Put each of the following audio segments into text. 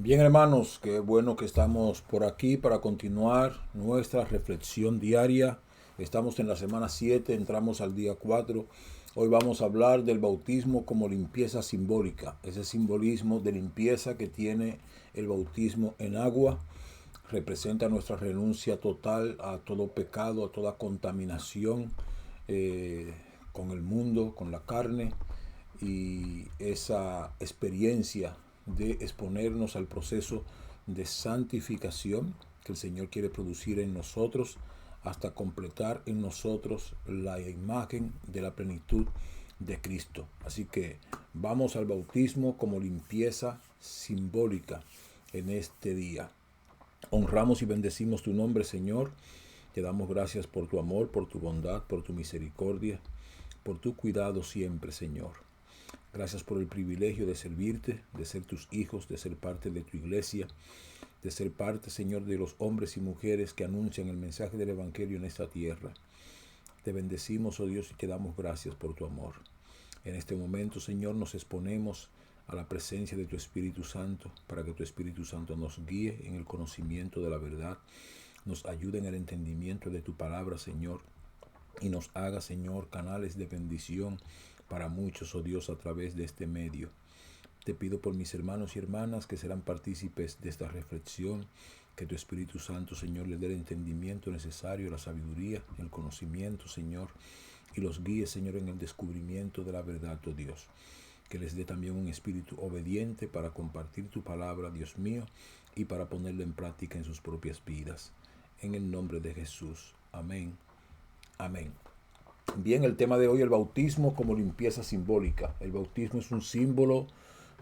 Bien, hermanos, qué bueno que estamos por aquí para continuar nuestra reflexión diaria. Estamos en la semana 7, entramos al día 4. Hoy vamos a hablar del bautismo como limpieza simbólica, ese simbolismo de limpieza que tiene el bautismo en agua. Representa nuestra renuncia total a todo pecado, a toda contaminación con el mundo, con la carne, y esa experiencia de exponernos al proceso de santificación que el Señor quiere producir en nosotros hasta completar en nosotros la imagen de la plenitud de Cristo. Así que vamos al bautismo como limpieza simbólica en este día. Honramos y bendecimos tu nombre, Señor. Te damos gracias por tu amor, por tu bondad, por tu misericordia, por tu cuidado siempre, Señor. Gracias por el privilegio de servirte, de ser tus hijos, de ser parte de tu iglesia, de ser parte, Señor, de los hombres y mujeres que anuncian el mensaje del Evangelio en esta tierra. Te bendecimos, oh Dios, y te damos gracias por tu amor. En este momento, Señor, nos exponemos a la presencia de tu Espíritu Santo para que tu Espíritu Santo nos guíe en el conocimiento de la verdad, nos ayude en el entendimiento de tu palabra, Señor, y nos haga, Señor, canales de bendición para muchos, oh Dios, a través de este medio. Te pido por mis hermanos y hermanas que serán partícipes de esta reflexión, que tu Espíritu Santo, Señor, les dé el entendimiento necesario, la sabiduría, el conocimiento, Señor, y los guíe, Señor, en el descubrimiento de la verdad, oh Dios. Que les dé también un espíritu obediente para compartir tu palabra, Dios mío, y para ponerla en práctica en sus propias vidas. En el nombre de Jesús. Amén. Amén. Bien, el tema de hoy, el bautismo como limpieza simbólica. El bautismo es un símbolo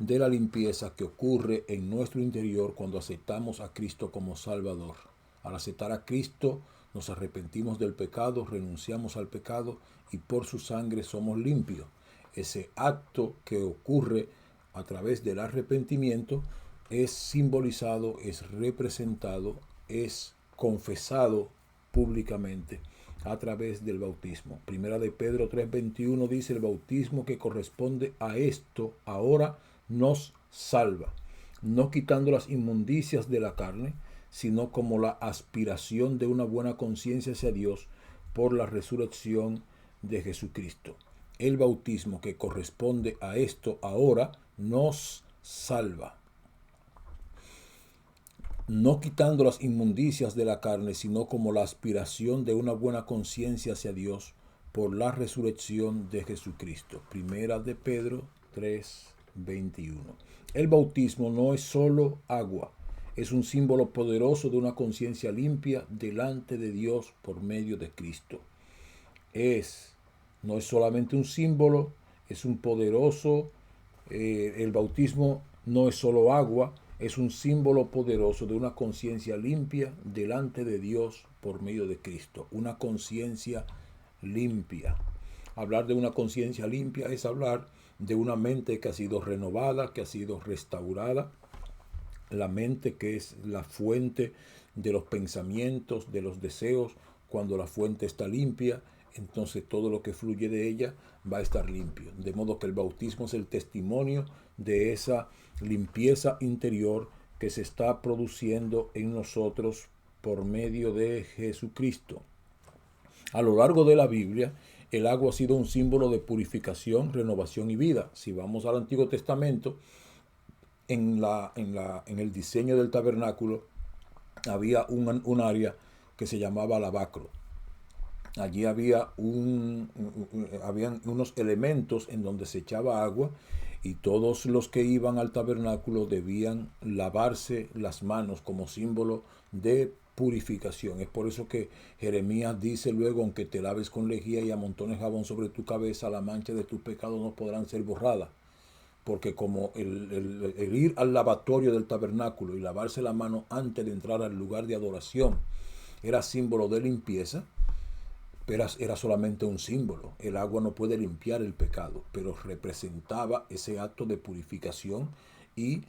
de la limpieza que ocurre en nuestro interior cuando aceptamos a Cristo como Salvador. Al aceptar a Cristo, nos arrepentimos del pecado, renunciamos al pecado y por su sangre somos limpios. Ese acto que ocurre a través del arrepentimiento es simbolizado, es representado, es confesado públicamente a través del bautismo. Primera de Pedro 3:21 dice: el bautismo que corresponde a esto ahora nos salva, no quitando las inmundicias de la carne, sino como la aspiración de una buena conciencia hacia Dios por la resurrección de Jesucristo. El bautismo que corresponde a esto ahora nos salva, no quitando las inmundicias de la carne, sino como la aspiración de una buena conciencia hacia Dios por la resurrección de Jesucristo. Primera de Pedro 3:21. El bautismo no es solo agua, es un símbolo poderoso de una conciencia limpia delante de Dios por medio de Cristo. No es solamente un símbolo, es un poderoso, el bautismo no es solo agua, es un símbolo poderoso de una conciencia limpia delante de Dios por medio de Cristo. Una conciencia limpia. Hablar de una conciencia limpia es hablar de una mente que ha sido renovada, que ha sido restaurada. La mente, que es la fuente de los pensamientos, de los deseos. Cuando la fuente está limpia, entonces todo lo que fluye de ella va a estar limpio. De modo que el bautismo es el testimonio de esa limpieza interior que se está produciendo en nosotros por medio de Jesucristo. A lo largo de la Biblia, el agua ha sido un símbolo de purificación, renovación y vida. Si vamos al Antiguo Testamento, en el diseño del tabernáculo había un área que se llamaba lavacro. Allí habían unos elementos en donde se echaba agua y todos los que iban al tabernáculo debían lavarse las manos como símbolo de purificación. Es por eso que Jeremías dice luego: aunque te laves con lejía y amontones jabón sobre tu cabeza, la mancha de tus pecados no podrán ser borradas. Porque como el ir al lavatorio del tabernáculo y lavarse la mano antes de entrar al lugar de adoración era símbolo de limpieza, pero era solamente un símbolo. El agua no puede limpiar el pecado, pero representaba ese acto de purificación y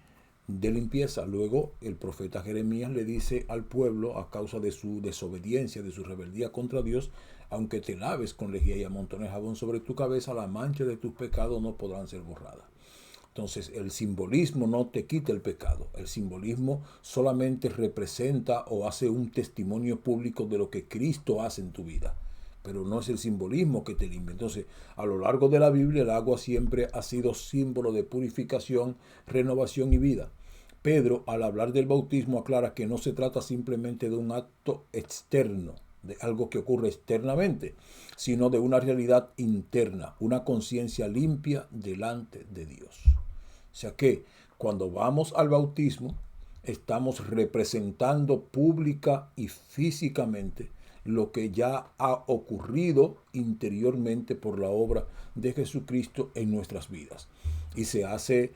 de limpieza. Luego el profeta Jeremías le dice al pueblo, a causa de su desobediencia, de su rebeldía contra Dios: aunque te laves con lejía y amontones jabón sobre tu cabeza, la mancha de tus pecados no podrán ser borradas. Entonces, el simbolismo no te quita el pecado. El simbolismo solamente representa o hace un testimonio público de lo que Cristo hace en tu vida. Pero no es el simbolismo que te limpia. Entonces, a lo largo de la Biblia, el agua siempre ha sido símbolo de purificación, renovación y vida. Pedro, al hablar del bautismo, aclara que no se trata simplemente de un acto externo, de algo que ocurre externamente, sino de una realidad interna, una conciencia limpia delante de Dios. O sea que cuando vamos al bautismo, estamos representando pública y físicamente lo que ya ha ocurrido interiormente por la obra de Jesucristo en nuestras vidas. Y se hace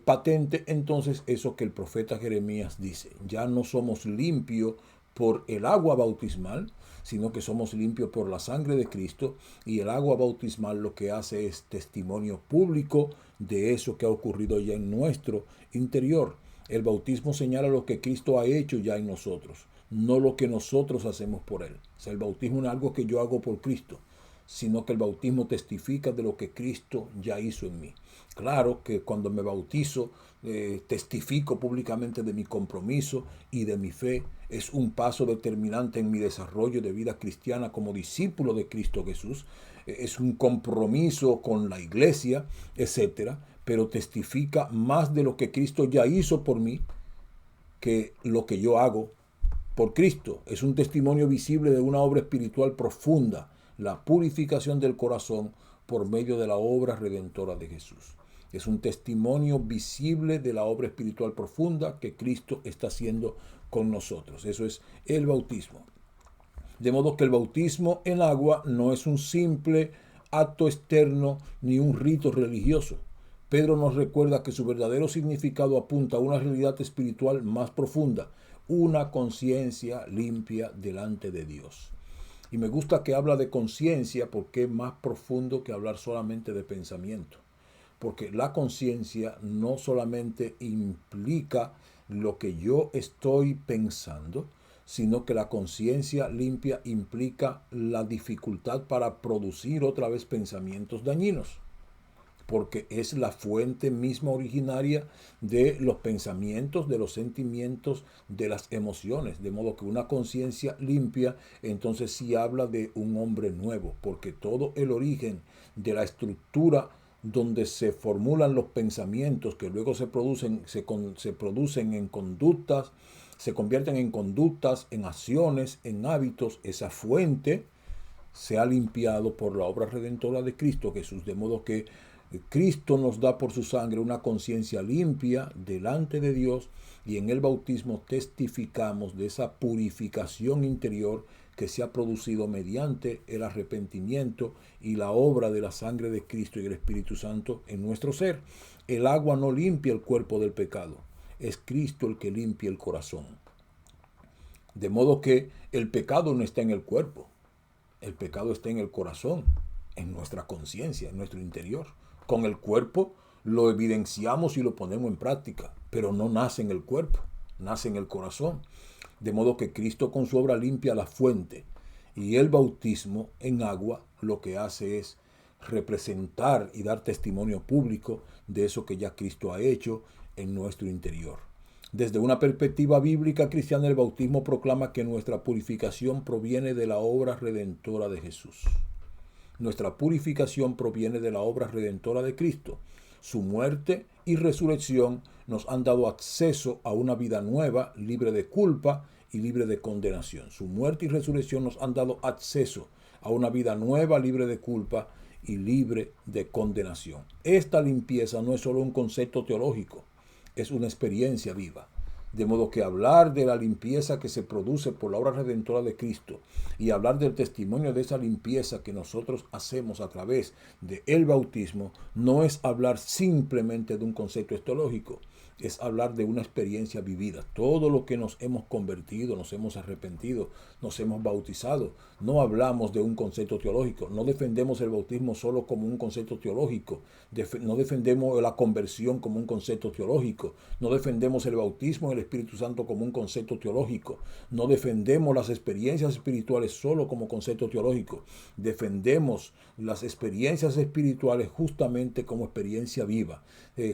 patente entonces eso que el profeta Jeremías dice: ya no somos limpios por el agua bautismal, sino que somos limpios por la sangre de Cristo, y el agua bautismal lo que hace es testimonio público de eso que ha ocurrido ya en nuestro interior. El bautismo señala lo que Cristo ha hecho ya en nosotros, no lo que nosotros hacemos por Él. O sea, el bautismo no es algo que yo hago por Cristo, sino que el bautismo testifica de lo que Cristo ya hizo en mí. Claro que cuando me bautizo, testifico públicamente de mi compromiso y de mi fe. Es un paso determinante en mi desarrollo de vida cristiana como discípulo de Cristo Jesús. Es un compromiso con la iglesia, etcétera, pero testifica más de lo que Cristo ya hizo por mí que lo que yo hago por Cristo. Es un testimonio visible de una obra espiritual profunda, la purificación del corazón por medio de la obra redentora de Jesús. Es un testimonio visible de la obra espiritual profunda que Cristo está haciendo con nosotros. Eso es el bautismo. De modo que el bautismo en agua no es un simple acto externo ni un rito religioso. Pedro nos recuerda que su verdadero significado apunta a una realidad espiritual más profunda, una conciencia limpia delante de Dios. Y me gusta que habla de conciencia porque es más profundo que hablar solamente de pensamiento. Porque la conciencia no solamente implica lo que yo estoy pensando, sino que la conciencia limpia implica la dificultad para producir otra vez pensamientos dañinos, porque es la fuente misma originaria de los pensamientos, de los sentimientos, de las emociones. De modo que una conciencia limpia entonces sí habla de un hombre nuevo, porque todo el origen de la estructura donde se formulan los pensamientos que luego se producen en conductas, se convierten en conductas, en acciones, en hábitos. Esa fuente se ha limpiado por la obra redentora de Cristo Jesús, de modo que Cristo nos da por su sangre una conciencia limpia delante de Dios, y en el bautismo testificamos de esa purificación interior que se ha producido mediante el arrepentimiento y la obra de la sangre de Cristo y el Espíritu Santo en nuestro ser. El agua no limpia el cuerpo del pecado, es Cristo el que limpia el corazón. De modo que el pecado no está en el cuerpo, el pecado está en el corazón, en nuestra conciencia, en nuestro interior. Con el cuerpo lo evidenciamos y lo ponemos en práctica, pero no nace en el cuerpo, nace en el corazón. De modo que Cristo con su obra limpia la fuente, y el bautismo en agua lo que hace es representar y dar testimonio público de eso que ya Cristo ha hecho en nuestro interior. Desde una perspectiva bíblica cristiana, el bautismo proclama que nuestra purificación proviene de la obra redentora de Jesús. Nuestra purificación proviene de la obra redentora de Cristo. Su muerte y resurrección nos han dado acceso a una vida nueva, libre de culpa y libre de condenación. Su muerte y resurrección nos han dado acceso a una vida nueva, libre de culpa y libre de condenación. Esta limpieza no es solo un concepto teológico, es una experiencia viva. De modo que hablar de la limpieza que se produce por la obra redentora de Cristo y hablar del testimonio de esa limpieza que nosotros hacemos a través del bautismo no es hablar simplemente de un concepto teológico, es hablar de una experiencia vivida. Todo lo que nos hemos convertido, nos hemos arrepentido, nos hemos bautizado, no hablamos de un concepto teológico, no defendemos el bautismo solo como un concepto teológico, no defendemos la conversión como un concepto teológico, no defendemos el bautismo en el Espíritu Santo como un concepto teológico, no defendemos las experiencias espirituales solo como concepto teológico, defendemos las experiencias espirituales justamente como experiencia viva.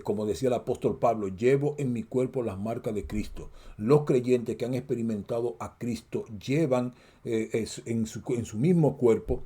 Como decía el apóstol Pablo, llevo en mi cuerpo las marcas de Cristo. Los creyentes que han experimentado a Cristo llevan en su mismo cuerpo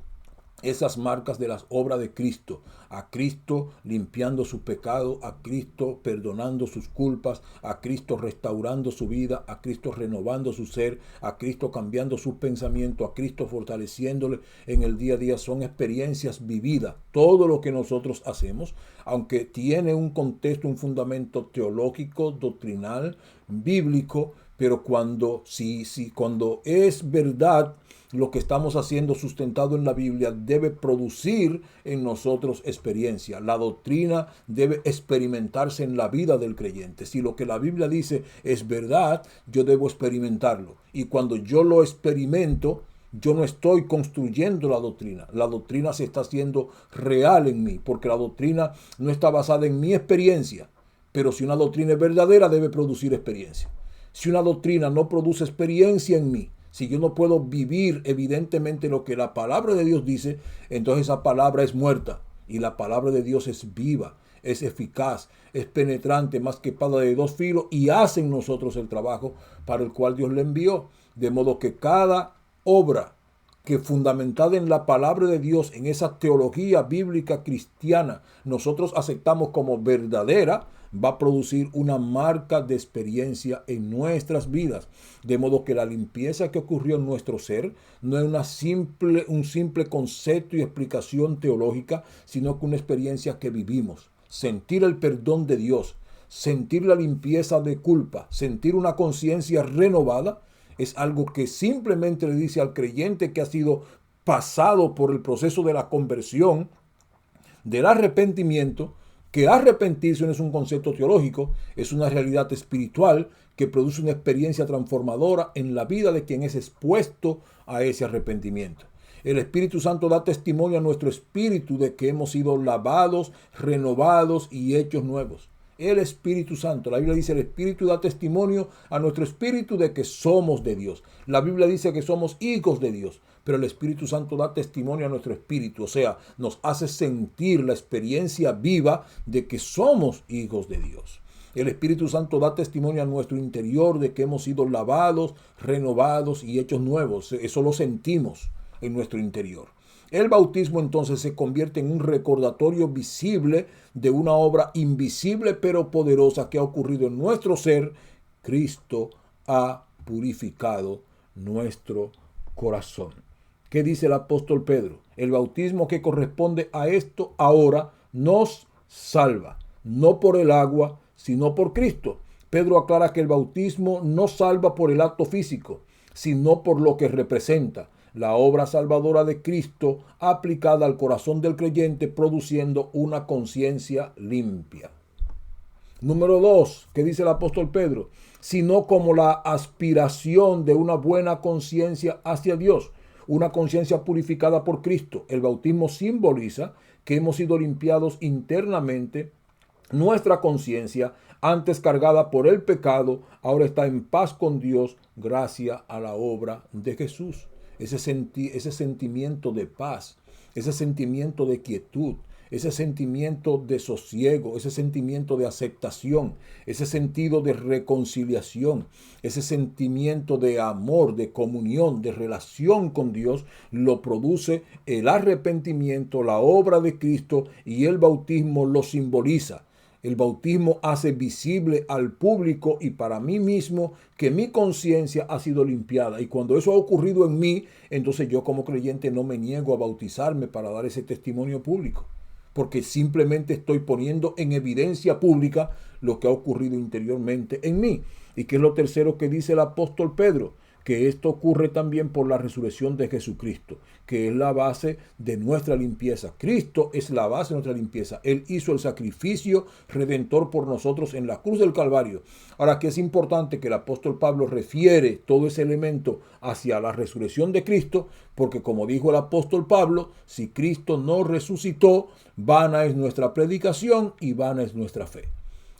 esas marcas de las obras de Cristo, a Cristo limpiando su pecado, a Cristo perdonando sus culpas, a Cristo restaurando su vida, a Cristo renovando su ser, a Cristo cambiando sus pensamientos, a Cristo fortaleciéndole en el día a día. Son experiencias vividas. Todo lo que nosotros hacemos, aunque tiene un contexto, un fundamento teológico, doctrinal, bíblico, pero cuando es verdad, lo que estamos haciendo sustentado en la Biblia debe producir en nosotros experiencia. La doctrina debe experimentarse en la vida del creyente. Si lo que la Biblia dice es verdad, yo debo experimentarlo. Y cuando yo lo experimento, yo no estoy construyendo la doctrina. La doctrina se está haciendo real en mí, porque la doctrina no está basada en mi experiencia. Pero si una doctrina es verdadera, debe producir experiencia. Si una doctrina no produce experiencia en mí, si yo no puedo vivir evidentemente lo que la palabra de Dios dice, entonces esa palabra es muerta. Y la palabra de Dios es viva, es eficaz, es penetrante, más que espada de dos filos, y hace en nosotros el trabajo para el cual Dios le envió. De modo que cada obra que fundamentada en la palabra de Dios, en esa teología bíblica cristiana, nosotros aceptamos como verdadera, va a producir una marca de experiencia en nuestras vidas. De modo que la limpieza que ocurrió en nuestro ser no es un simple concepto y explicación teológica, sino que una experiencia que vivimos. Sentir el perdón de Dios, sentir la limpieza de culpa, sentir una conciencia renovada, es algo que simplemente le dice al creyente que ha sido pasado por el proceso de la conversión, del arrepentimiento, que arrepentirse no es un concepto teológico, es una realidad espiritual que produce una experiencia transformadora en la vida de quien es expuesto a ese arrepentimiento. El Espíritu Santo da testimonio a nuestro espíritu de que hemos sido lavados, renovados y hechos nuevos. El Espíritu Santo, la Biblia dice, el Espíritu da testimonio a nuestro espíritu de que somos de Dios. La Biblia dice que somos hijos de Dios, pero el Espíritu Santo da testimonio a nuestro espíritu, o sea, nos hace sentir la experiencia viva de que somos hijos de Dios. El Espíritu Santo da testimonio a nuestro interior de que hemos sido lavados, renovados y hechos nuevos. Eso lo sentimos en nuestro interior. El bautismo entonces se convierte en un recordatorio visible de una obra invisible pero poderosa que ha ocurrido en nuestro ser. Cristo ha purificado nuestro corazón. ¿Qué dice el apóstol Pedro? El bautismo que corresponde a esto ahora nos salva, no por el agua, sino por Cristo. Pedro aclara que el bautismo no salva por el acto físico, sino por lo que representa. La obra salvadora de Cristo aplicada al corazón del creyente, produciendo una conciencia limpia. Número 2, ¿qué dice el apóstol Pedro? Sino como la aspiración de una buena conciencia hacia Dios, una conciencia purificada por Cristo. El bautismo simboliza que hemos sido limpiados internamente. Nuestra conciencia, antes cargada por el pecado, ahora está en paz con Dios gracias a la obra de Jesús. Ese sentimiento de paz, ese sentimiento de quietud, ese sentimiento de sosiego, ese sentimiento de aceptación, ese sentido de reconciliación, ese sentimiento de amor, de comunión, de relación con Dios, lo produce el arrepentimiento, la obra de Cristo, y el bautismo lo simboliza. El bautismo hace visible al público y para mí mismo que mi conciencia ha sido limpiada. Y cuando eso ha ocurrido en mí, entonces yo como creyente no me niego a bautizarme para dar ese testimonio público, porque simplemente estoy poniendo en evidencia pública lo que ha ocurrido interiormente en mí. ¿Y qué es lo tercero que dice el apóstol Pedro? que esto ocurre también por la resurrección de Jesucristo, que es la base de nuestra limpieza. Cristo es la base de nuestra limpieza. Él hizo el sacrificio redentor por nosotros en la cruz del Calvario. Ahora, que es importante que el apóstol Pablo refiere todo ese elemento hacia la resurrección de Cristo, porque como dijo el apóstol Pablo, si Cristo no resucitó, vana es nuestra predicación y vana es nuestra fe.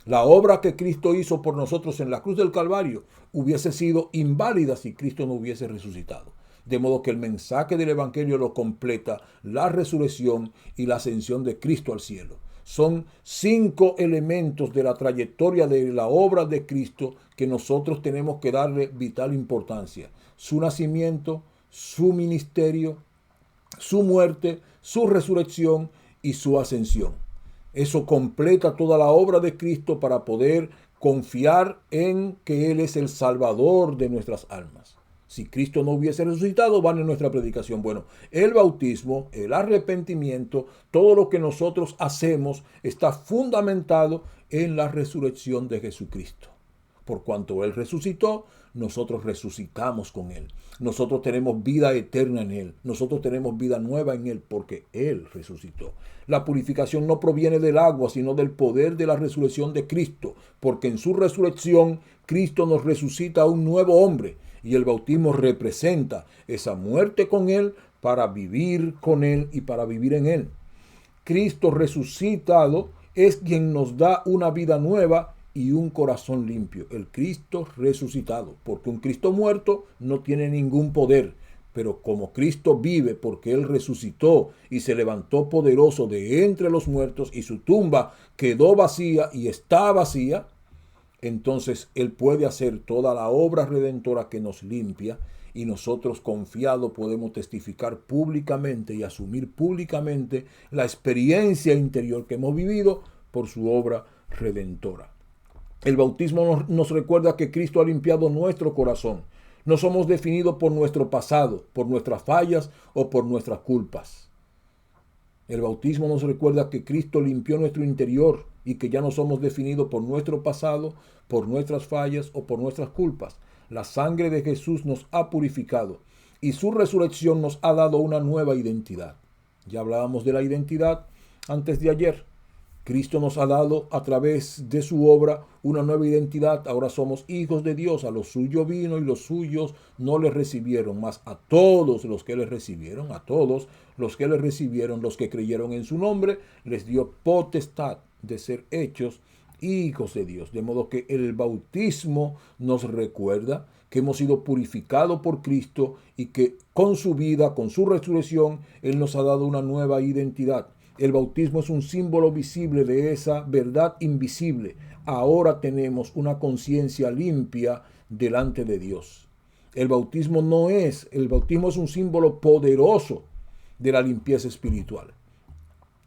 La obra que Cristo hizo por nosotros en la cruz del Calvario hubiese sido inválida si Cristo no hubiese resucitado. De modo que el mensaje del Evangelio lo completa la resurrección y la ascensión de Cristo al cielo. Son 5 elementos de la trayectoria de la obra de Cristo que nosotros tenemos que darle vital importancia. Su nacimiento, su ministerio, su muerte, su resurrección y su ascensión. Eso completa toda la obra de Cristo para poder confiar en que Él es el Salvador de nuestras almas. Si Cristo no hubiese resucitado, van en nuestra predicación. Bueno, el bautismo, el arrepentimiento, todo lo que nosotros hacemos está fundamentado en la resurrección de Jesucristo. Por cuanto Él resucitó, nosotros resucitamos con Él. Nosotros tenemos vida eterna en Él. Nosotros tenemos vida nueva en Él porque Él resucitó. La purificación no proviene del agua, sino del poder de la resurrección de Cristo. Porque en su resurrección, Cristo nos resucita a un nuevo hombre. Y el bautismo representa esa muerte con Él para vivir con Él y para vivir en Él. Cristo resucitado es quien nos da una vida nueva y un corazón limpio. El Cristo resucitado. Porque un Cristo muerto no tiene ningún poder. Pero como Cristo vive porque Él resucitó y se levantó poderoso de entre los muertos y su tumba quedó vacía y está vacía, entonces Él puede hacer toda la obra redentora que nos limpia y nosotros confiados podemos testificar públicamente y asumir públicamente la experiencia interior que hemos vivido por su obra redentora. El bautismo nos recuerda que Cristo ha limpiado nuestro corazón. No somos definidos por nuestro pasado, por nuestras fallas o por nuestras culpas. El bautismo nos recuerda que Cristo limpió nuestro interior y que ya no somos definidos por nuestro pasado, por nuestras fallas o por nuestras culpas. La sangre de Jesús nos ha purificado y su resurrección nos ha dado una nueva identidad. Ya hablábamos de la identidad antes de ayer. Cristo nos ha dado a través de su obra una nueva identidad. Ahora somos hijos de Dios. A los suyos vino y los suyos no le recibieron. Mas a todos los que le recibieron, a todos los que le recibieron, los que creyeron en su nombre, les dio potestad de ser hechos hijos de Dios. De modo que el bautismo nos recuerda que hemos sido purificados por Cristo y que con su vida, con su resurrección, Él nos ha dado una nueva identidad. El bautismo es un símbolo visible de esa verdad invisible. Ahora tenemos una conciencia limpia delante de Dios. El bautismo es un símbolo poderoso de la limpieza espiritual.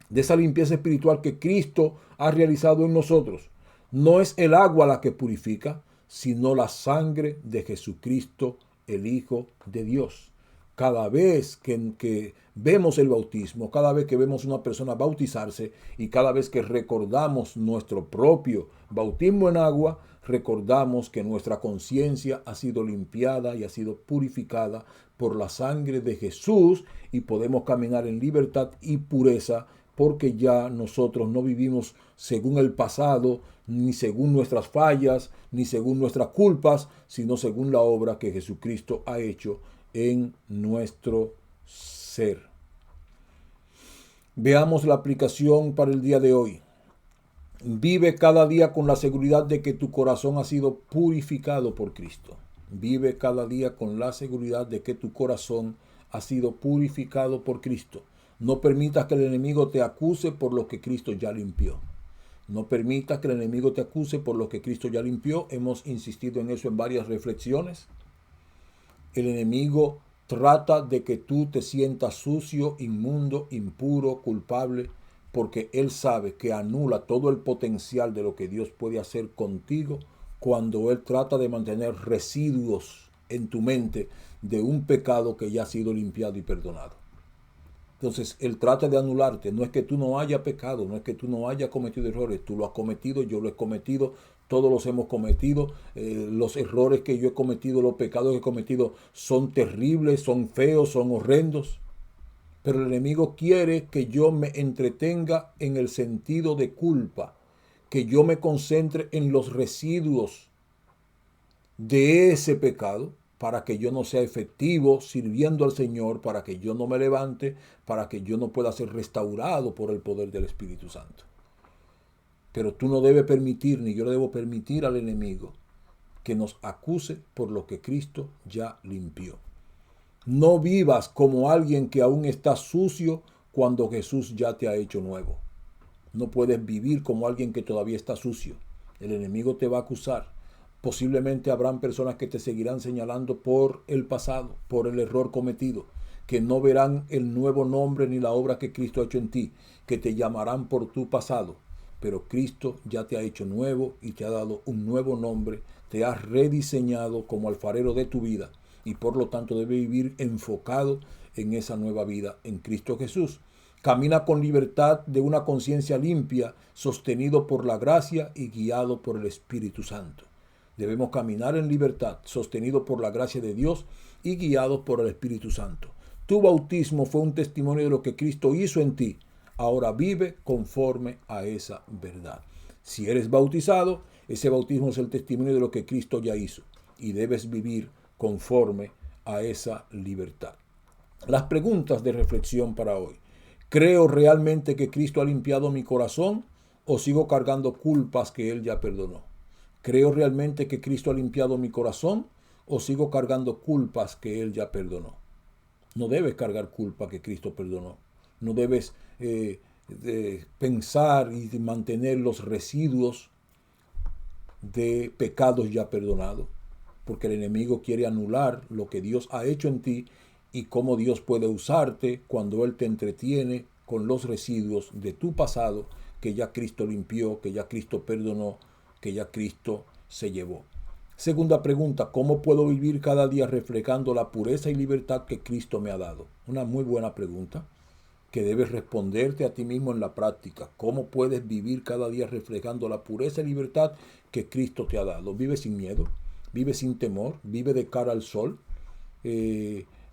De esa limpieza espiritual que Cristo ha realizado en nosotros. No es el agua la que purifica, sino la sangre de Jesucristo, el Hijo de Dios. Cada vez que vemos el bautismo, cada vez que vemos una persona bautizarse y cada vez que recordamos nuestro propio bautismo en agua, recordamos que nuestra conciencia ha sido limpiada y ha sido purificada por la sangre de Jesús y podemos caminar en libertad y pureza porque ya nosotros no vivimos según el pasado, ni según nuestras fallas, ni según nuestras culpas, sino según la obra que Jesucristo ha hecho en nuestro ser. Veamos la aplicación para el día de hoy. Vive cada día con la seguridad de que tu corazón ha sido purificado por Cristo. Vive cada día con la seguridad de que tu corazón ha sido purificado por Cristo. No permitas que el enemigo te acuse por lo que Cristo ya limpió. No permitas que el enemigo te acuse por lo que Cristo ya limpió. Hemos insistido en eso en varias reflexiones. El enemigo trata de que tú te sientas sucio, inmundo, impuro, culpable, porque él sabe que anula todo el potencial de lo que Dios puede hacer contigo cuando él trata de mantener residuos en tu mente de un pecado que ya ha sido limpiado y perdonado. Entonces, Él trata de anularte. No es que tú no hayas pecado, no es que tú no hayas cometido errores. Tú lo has cometido, yo lo he cometido, todos los hemos cometido. Los errores que yo he cometido, los pecados que he cometido son terribles, son feos, son horrendos. Pero el enemigo quiere que yo me entretenga en el sentido de culpa, que yo me concentre en los residuos de ese pecado para que yo no sea efectivo sirviendo al Señor, para que yo no me levante, para que yo no pueda ser restaurado por el poder del Espíritu Santo. Pero tú no debes permitir, ni yo le debo permitir al enemigo que nos acuse por lo que Cristo ya limpió. No vivas como alguien que aún está sucio cuando Jesús ya te ha hecho nuevo. No puedes vivir como alguien que todavía está sucio. El enemigo te va a acusar. Posiblemente habrán personas que te seguirán señalando por el pasado, por el error cometido, que no verán el nuevo nombre ni la obra que Cristo ha hecho en ti, que te llamarán por tu pasado. Pero Cristo ya te ha hecho nuevo y te ha dado un nuevo nombre, te ha rediseñado como alfarero de tu vida y por lo tanto debe vivir enfocado en esa nueva vida en Cristo Jesús. Camina con libertad de una conciencia limpia, sostenido por la gracia y guiado por el Espíritu Santo. Debemos caminar en libertad, sostenido por la gracia de Dios y guiados por el Espíritu Santo. Tu bautismo fue un testimonio de lo que Cristo hizo en ti. Ahora vive conforme a esa verdad. Si eres bautizado, ese bautismo es el testimonio de lo que Cristo ya hizo y debes vivir conforme a esa libertad. Las preguntas de reflexión para hoy. ¿Creo realmente que Cristo ha limpiado mi corazón o sigo cargando culpas que Él ya perdonó? ¿Creo realmente que Cristo ha limpiado mi corazón o sigo cargando culpas que Él ya perdonó? No debes cargar culpa que Cristo perdonó. No debes pensar y mantener los residuos de pecados ya perdonados, porque el enemigo quiere anular lo que Dios ha hecho en ti y cómo Dios puede usarte cuando Él te entretiene con los residuos de tu pasado que ya Cristo limpió, que ya Cristo perdonó, que ya Cristo se llevó. Segunda pregunta, ¿cómo puedo vivir cada día reflejando la pureza y libertad que Cristo me ha dado? Una muy buena pregunta que debes responderte a ti mismo en la práctica. ¿Cómo puedes vivir cada día reflejando la pureza y libertad que Cristo te ha dado? Vive sin miedo, vive sin temor, vive de cara al sol.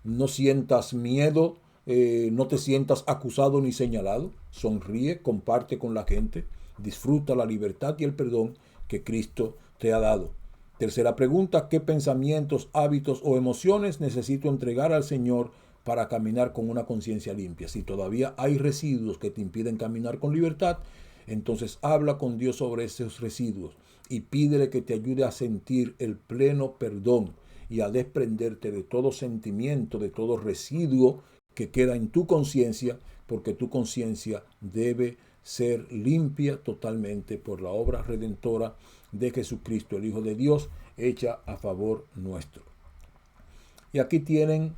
No sientas miedo, no te sientas acusado ni señalado. Sonríe, comparte con la gente, disfruta la libertad y el perdón que Cristo te ha dado. Tercera pregunta, ¿qué pensamientos, hábitos o emociones necesito entregar al Señor para caminar con una conciencia limpia? Si todavía hay residuos que te impiden caminar con libertad, entonces habla con Dios sobre esos residuos y pídele que te ayude a sentir el pleno perdón y a desprenderte de todo sentimiento, de todo residuo que queda en tu conciencia, porque tu conciencia debe ser limpia totalmente por la obra redentora de Jesucristo, el Hijo de Dios, hecha a favor nuestro. Y aquí tienen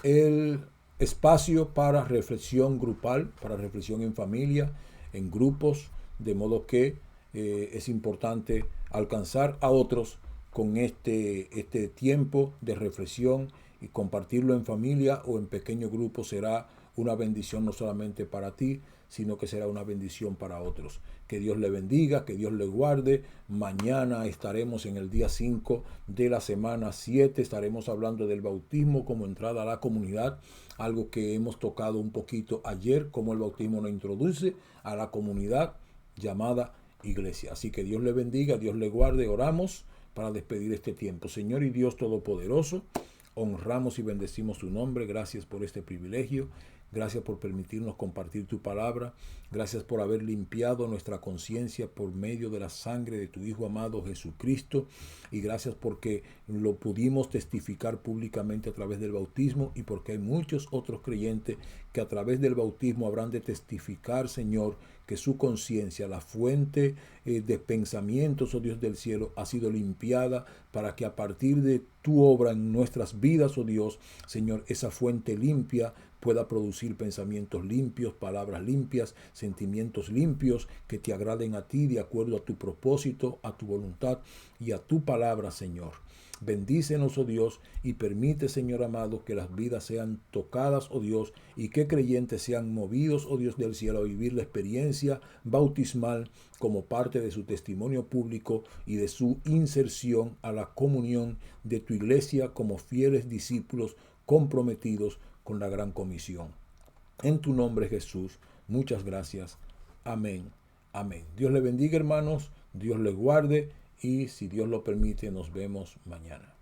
el espacio para reflexión grupal, para reflexión en familia, en grupos, de modo que es importante alcanzar a otros con este tiempo de reflexión y compartirlo en familia o en pequeño grupo será una bendición no solamente para ti, sino que será una bendición para otros. Que Dios le bendiga, que Dios le guarde. Mañana estaremos en el día 5 de la semana 7. Estaremos hablando del bautismo como entrada a la comunidad, algo que hemos tocado un poquito ayer, cómo el bautismo nos introduce a la comunidad llamada iglesia. Así que Dios le bendiga, Dios le guarde. Oramos para despedir este tiempo. Señor y Dios Todopoderoso, honramos y bendecimos tu nombre. Gracias por este privilegio. Gracias por permitirnos compartir tu palabra. Gracias por haber limpiado nuestra conciencia por medio de la sangre de tu Hijo amado Jesucristo. Y gracias porque lo pudimos testificar públicamente a través del bautismo y porque hay muchos otros creyentes que a través del bautismo habrán de testificar, Señor, que su conciencia, la fuente de pensamientos, oh Dios del cielo, ha sido limpiada para que a partir de tu obra en nuestras vidas, oh Dios, Señor, esa fuente limpia pueda producir pensamientos limpios, palabras limpias, sentimientos limpios que te agraden a ti de acuerdo a tu propósito, a tu voluntad y a tu palabra, Señor. Bendícenos, oh Dios, y permite, Señor amado, que las vidas sean tocadas, oh Dios, y que creyentes sean movidos, oh Dios del cielo, a vivir la experiencia bautismal como parte de su testimonio público y de su inserción a la comunión de tu iglesia como fieles discípulos comprometidos con la gran comisión. En tu nombre, Jesús, muchas gracias. Amén. Amén. Dios le bendiga, hermanos. Dios les guarde. Y si Dios lo permite, nos vemos mañana.